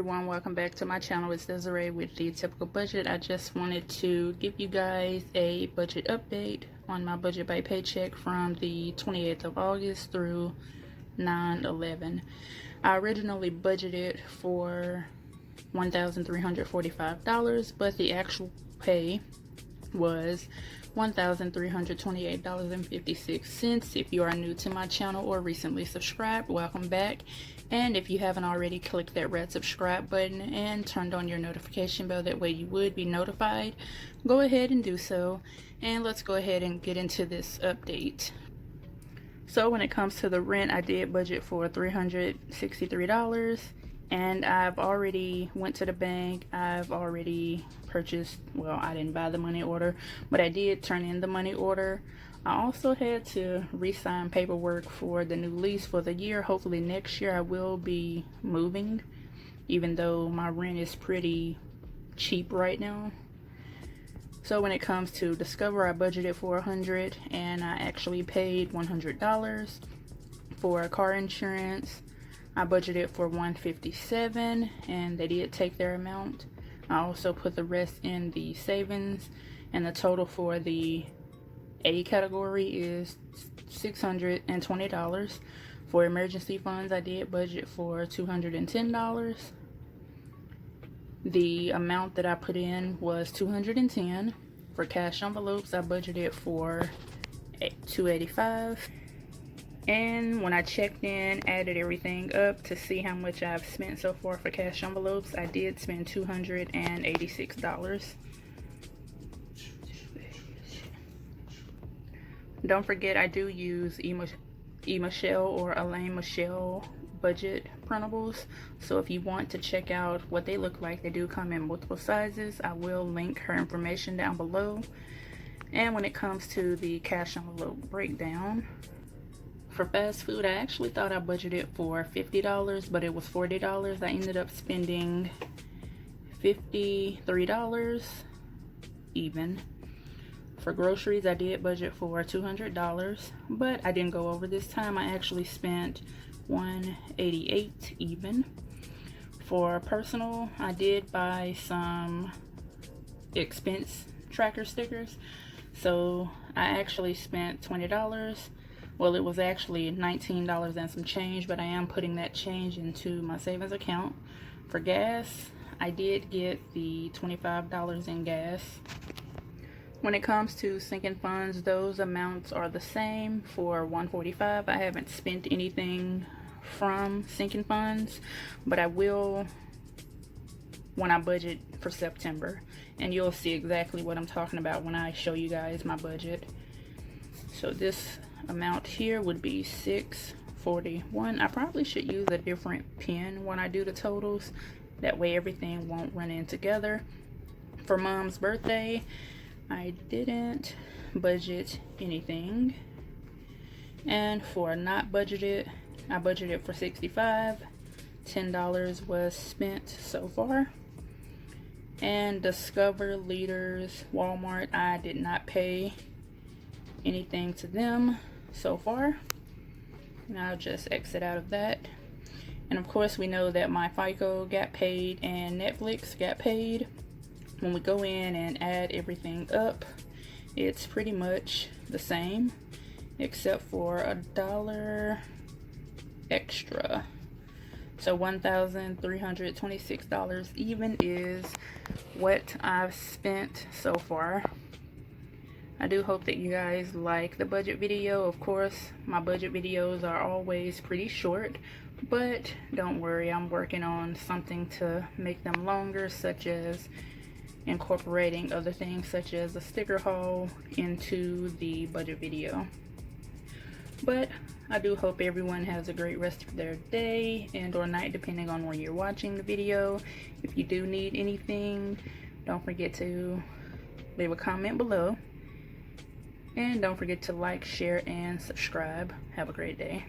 everyone, welcome back to my channel. It's Desiree with the Typical Budget. I just wanted to give you guys a budget update on my budget by Paycheck from the 28th of August through 9/11. I originally budgeted for $1,345, but the actual pay was $1,328.56. If you are new to my channel or recently subscribed, welcome back. And if you haven't already, click that red subscribe button and turned on your notification bell, that way you would be notified. Go ahead and do so, and let's go ahead and get into this update. So when it comes to the rent, I did budget for $363, and I've already went to the bank. I've already purchased, well, I didn't buy the money order, but I did turn in the money order. I also had to re-sign paperwork for the new lease for the year. Hopefully next year I will be moving, even though my rent is pretty cheap right now. So when it comes to Discover, I budgeted for $100 and I actually paid $100. For car insurance, I budgeted for $157 and they did take their amount. I also put the rest in the savings, and the total for the A category is $620. For emergency funds, I did budget for $210. The amount that I put in was $210. For cash envelopes, I budgeted for $285. And when I checked in, added everything up to see how much I've spent so far for cash envelopes, I did spend $286. Don't forget, I do use EMichelle or Michelle budget printables. So if you want to check out what they look like, they do come in multiple sizes. I will link her information down below. And when it comes to the cash envelope breakdown, for fast food, I actually thought I budgeted for $50, but it was $40. I ended up spending $53 even. For groceries, I did budget for $200, but I didn't go over this time. I actually spent $188 even. For personal, I did buy some expense tracker stickers, so I actually spent $20. Well, it was actually $19 and some change, but I am putting that change into my savings account. For gas, I did get the $25 in gas. When it comes to sinking funds, those amounts are the same. For $145, I haven't spent anything from sinking funds, but I will when I budget for September, and you'll see exactly what I'm talking about when I show you guys my budget. So this amount here would be $641. I probably should use a different pen when I do the totals, that way everything won't run in together. For mom's birthday, I didn't budget anything, and for not budgeted, I budgeted for $65. $10 was spent so far. And Discover, Leaders, Walmart, I did not pay anything to them so far, and I'll just exit out of that. And of course, we know that my FICO got paid and Netflix got paid. When we go in and add everything up, it's pretty much the same, except for $1 extra. So $1,326 even is what I've spent so far. I do hope that you guys like the budget video. Of course, my budget videos are always pretty short, but don't worry, I'm working on something to make them longer, such as incorporating other things such as a sticker haul into the budget video. But I do hope everyone has a great rest of their day and or night, depending on when you're watching the video. If you do need anything, don't forget to leave a comment below. And don't forget to like, share, and subscribe. Have a great day.